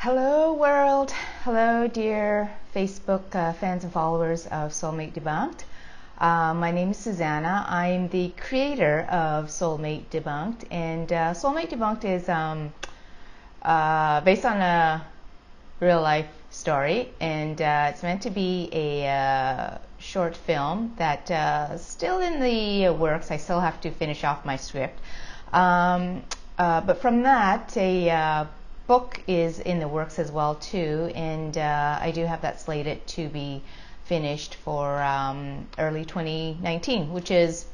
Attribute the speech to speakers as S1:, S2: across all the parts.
S1: Hello world, hello dear Facebook fans and followers of Soulmate Debunked. My name is Susanna. I'm the creator of Soulmate Debunked, and Soulmate Debunked is based on a real life story, and it's meant to be a short film that is still in the works. I still have to finish off my script, but from that a book is in the works as well too, and I do have that slated to be finished for early 2019, which is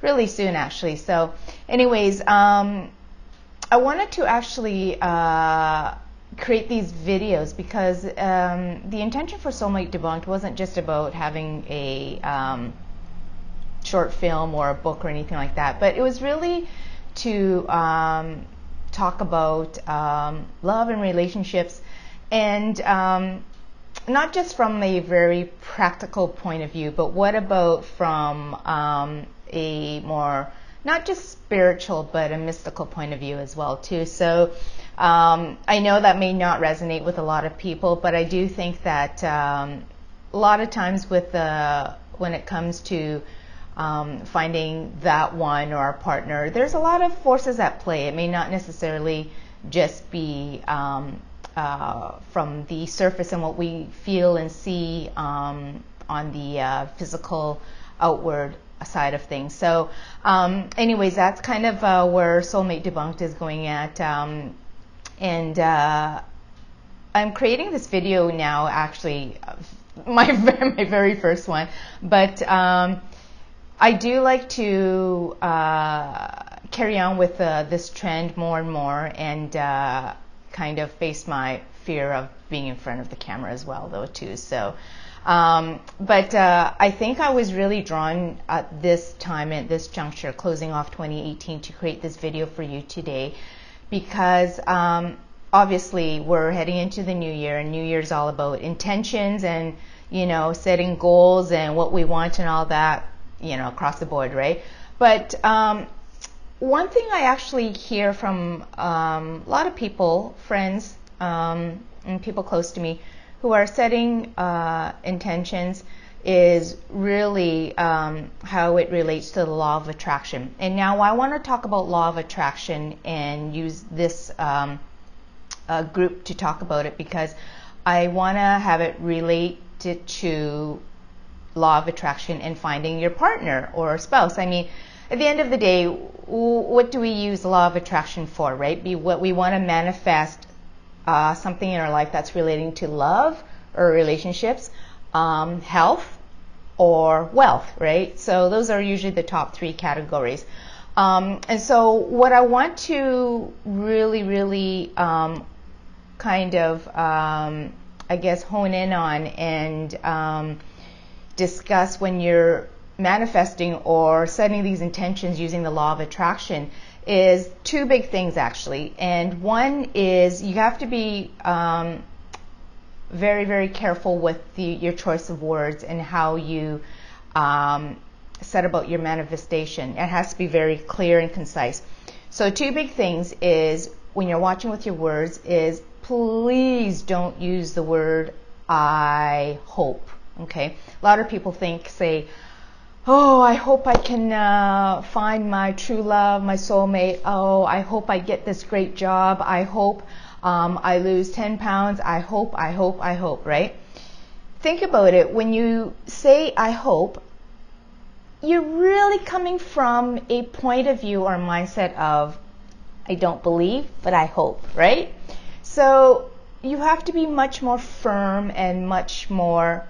S1: really soon actually. So anyways, I wanted to actually create these videos because the intention for Soulmate Debunked wasn't just about having a short film or a book or anything like that, but it was really to talk about love and relationships, and not just from a very practical point of view, but what about from a more not just spiritual but a mystical point of view as well too. So I know that may not resonate with a lot of people, but I do think that a lot of times with when it comes to finding that one or our partner, there's a lot of forces at play. It may not necessarily just be from the surface and what we feel and see on the physical outward side of things. So anyways, that's kind of where Soulmate Debunked is going at, and I'm creating this video now, actually my very first one, but I do like to carry on with this trend more and more, and kind of face my fear of being in front of the camera as well though too. So but I think I was really drawn at this time, at this juncture, closing off 2018, to create this video for you today, because obviously we're heading into the new year, and New Year's all about intentions and, you know, setting goals and what we want and all that, you know, across the board, right? But one thing I actually hear from a lot of people, friends, and people close to me who are setting intentions, is really how it relates to the law of attraction. And now I want to talk about law of attraction and use this group to talk about it, because I want to have it related to law of attraction and finding your partner or spouse. I mean, at the end of the day, what do we use the law of attraction for, right? What we want to manifest something in our life that's relating to love or relationships, health, or wealth, right? So those are usually the top three categories. And so what I want to really kind of I guess hone in on and discuss when you're manifesting or setting these intentions using the law of attraction is two big things actually. And one is you have to be very careful with your choice of words and how you set about your manifestation. It has to be very clear and concise. So two big things is, when you're watching with your words, is please don't use the word I hope. Okay, a lot of people say, oh, I hope I can find my true love, my soulmate. Oh, I hope I get this great job. I hope I lose 10 pounds. I hope, right? Think about it. When you say I hope, you're really coming from a point of view or mindset of, I don't believe, but I hope, right? So you have to be much more firm and much more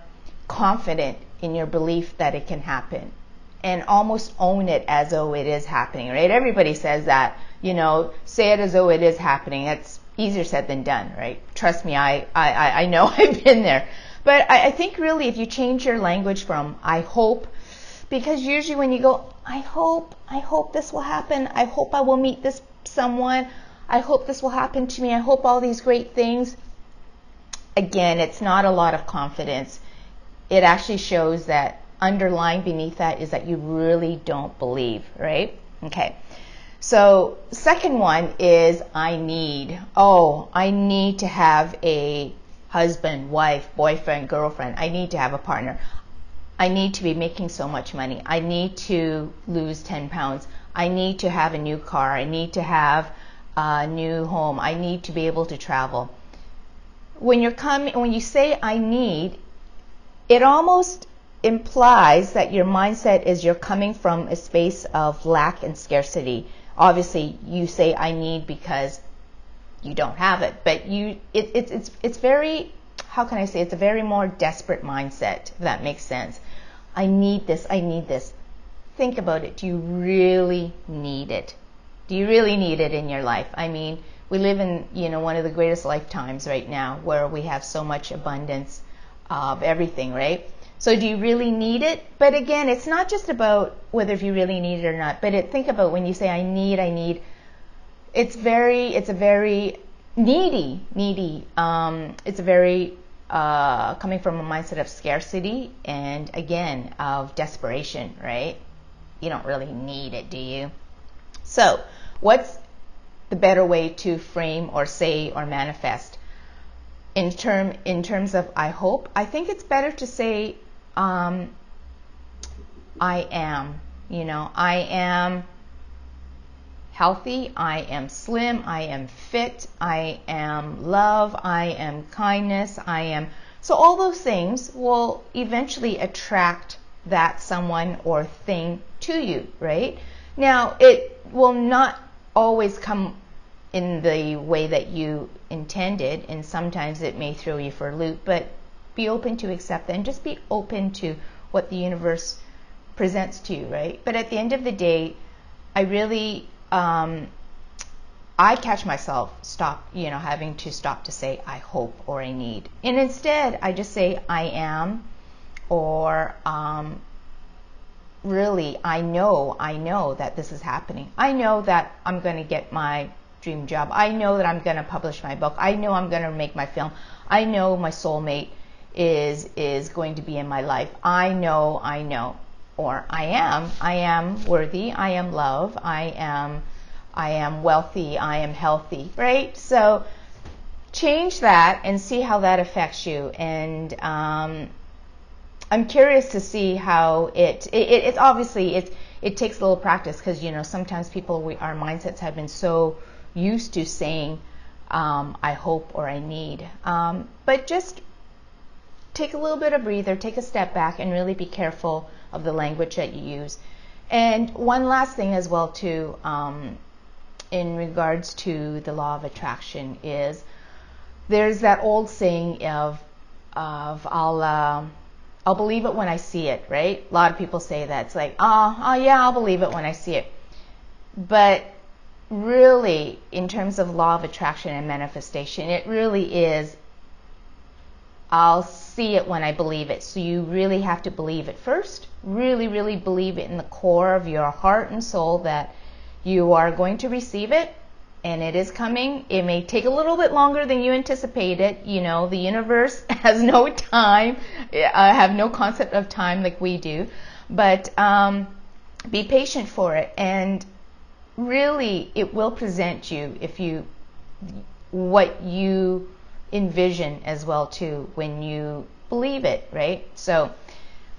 S1: confident in your belief that it can happen, and almost own it as though it is happening, right? Everybody says that, you know, say it as though it is happening. It's easier said than done, right? Trust me, I know, I've been there. But I think really if you change your language from I hope, because usually when you go, I hope this will happen, I hope I will meet this someone, I hope this will happen to me, I hope all these great things, again, it's not a lot of confidence. It actually shows that underlying beneath that is that you really don't believe, right? Okay. So second one is I need. Oh, I need to have a husband, wife, boyfriend, girlfriend. I need to have a partner. I need to be making so much money. I need to lose 10 pounds. I need to have a new car. I need to have a new home. I need to be able to travel. When you say I need, it almost implies that your mindset is you're coming from a space of lack and scarcity. Obviously, you say I need because you don't have it, but it's very, how can I say, it's a very more desperate mindset, if that makes sense. I need this, I need this. Think about it. Do you really need it? Do you really need it in your life? I mean, we live in, one of the greatest lifetimes right now where we have so much abundance of everything, right? So do you really need it? But again, it's not just about whether if you really need it or not, but think about when you say I need, it's a very needy. It's a very coming from a mindset of scarcity and again of desperation, right? You don't really need it, do you? So what's the better way to frame or say or manifest in terms of I hope? I think it's better to say I am. I am healthy, I am slim, I am fit, I am love, I am kindness, I am. So all those things will eventually attract that someone or thing to you, right? Now, it will not always come in the way that you intended, and sometimes it may throw you for a loop, but be open to accept that and just be open to what the universe presents to you, right? But at the end of the day, I really I catch myself having to stop to say I hope or I need, and instead I just say I am, or really I know that this is happening. I know that I'm going to get my dream job. I know that I'm going to publish my book. I know I'm going to make my film. I know my soulmate is going to be in my life. I know, or I am worthy, I am love, I am wealthy, I am healthy, right? So change that and see how that affects you. And I'm curious to see how it's obviously it takes a little practice, because sometimes our mindsets have been so used to saying I hope or I need, but just take a little bit of breather, take a step back, and really be careful of the language that you use. And one last thing as well too, in regards to the law of attraction, is there's that old saying of I'll believe it when I see it, right? A lot of people say that. It's like, oh yeah, I'll believe it when I see it. But really, in terms of law of attraction and manifestation, it really is I'll see it when I believe it. So you really have to believe it first. Really, really believe it in the core of your heart and soul that you are going to receive it, and it is coming. It may take a little bit longer than you anticipated. The universe has no time. I have no concept of time like we do. But be patient for it, and really it will present you what you envision as well too when you believe it, right? So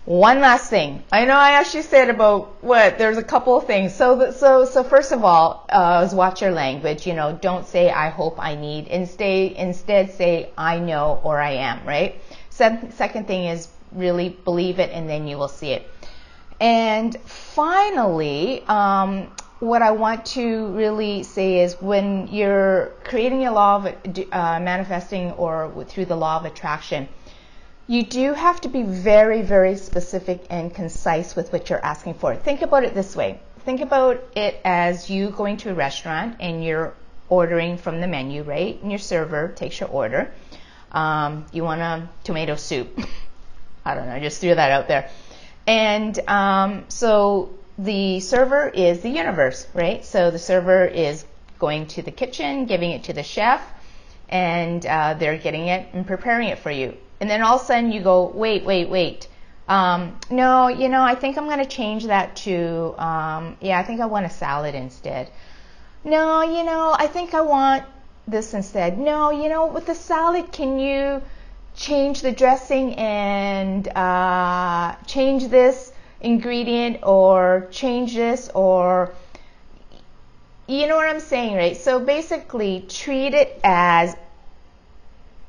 S1: one last thing. I know I actually said about there's a couple of things. So first of all, is watch your language. Don't say I hope, I need. Instead say I know or I am, right? Second thing is really believe it, and then you will see it. And finally, what I want to really say is when you're creating a law of manifesting or through the law of attraction, you do have to be very, very specific and concise with what you're asking for. Think about it this way. Think about it as you going to a restaurant and you're ordering from the menu, right? And your server takes your order. You want a tomato soup. I don't know, I just threw that out there. And so the server is the universe, right? So the server is going to the kitchen, giving it to the chef, and they're getting it and preparing it for you. And then all of a sudden you go, wait. No, I think I'm going to change that to, I think I want a salad instead. No, I think I want this instead. No, with the salad, can you change the dressing and change this ingredient or change this, or you know what I'm saying, right? So basically treat it as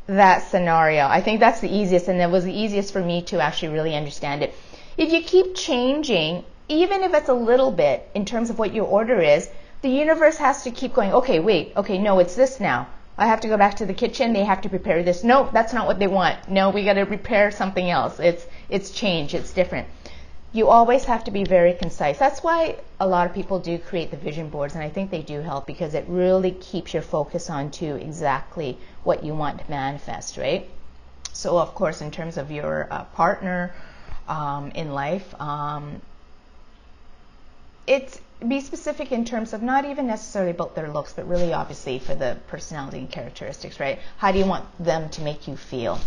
S1: that scenario. I think that's the easiest, and it was the easiest for me to actually really understand it. If you keep changing, even if it's a little bit in terms of what your order is, the universe has to keep going, okay, wait, okay, no, it's this now. I have to go back to the kitchen, they have to prepare this. No, that's not what they want. No, we got to prepare something else. It's change, it's different. You always have to be very concise. That's why a lot of people do create the vision boards, and I think they do help because it really keeps your focus on to exactly what you want to manifest, right? So of course, in terms of your partner in life, it's be specific in terms of not even necessarily about their looks, but really obviously for the personality and characteristics, right? How do you want them to make you feel?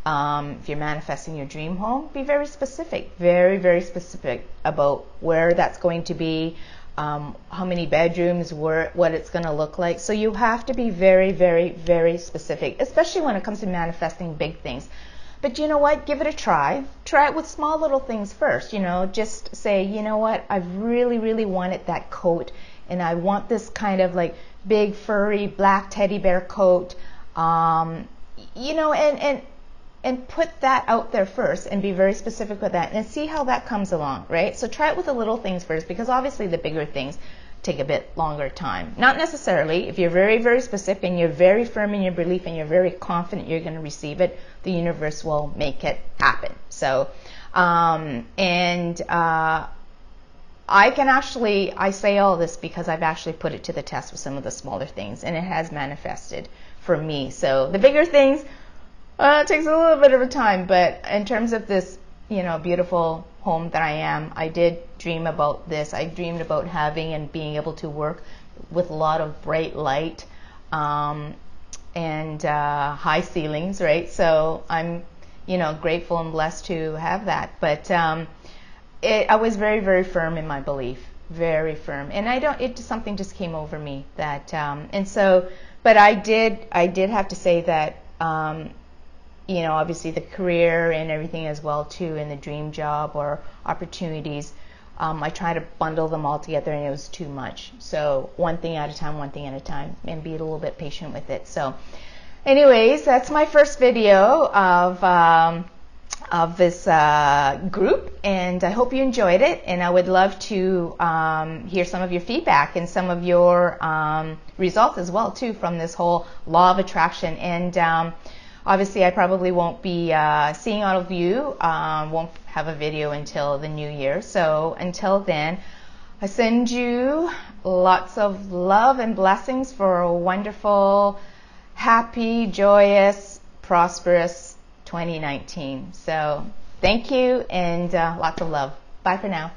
S1: If you're manifesting your dream home, be very specific, very, very specific about where that's going to be, how many bedrooms, what it's going to look like. So you have to be very, very, very specific, especially when it comes to manifesting big things. But you know what? Give it a try. Try it with small little things first. Just say, you know what? I really, really wanted that coat, and I want this kind of like big furry black teddy bear coat. And put that out there first and be very specific with that and see how that comes along, right? So try it with the little things first, because obviously the bigger things take a bit longer time. Not necessarily. If you're very, very specific and you're very firm in your belief and you're very confident you're going to receive it, the universe will make it happen. So, I say all this because I've actually put it to the test with some of the smaller things, and it has manifested for me. So the bigger things, it takes a little bit of a time, but in terms of this, beautiful home that I am, I did dream about this. I dreamed about having and being able to work with a lot of bright light and high ceilings, right? So I'm, grateful and blessed to have that. But I was very, very firm in my belief, very firm, and something just came over me that, but I did have to say that. Obviously the career and everything as well too, and the dream job or opportunities, I try to bundle them all together, and it was too much. So one thing at a time, and be a little bit patient with it. So anyways, that's my first video of this group, and I hope you enjoyed it, and I would love to hear some of your feedback and some of your results as well too from this whole law of attraction. And obviously, I probably won't be seeing all of you, won't have a video until the new year. So until then, I send you lots of love and blessings for a wonderful, happy, joyous, prosperous 2019. So thank you, and lots of love. Bye for now.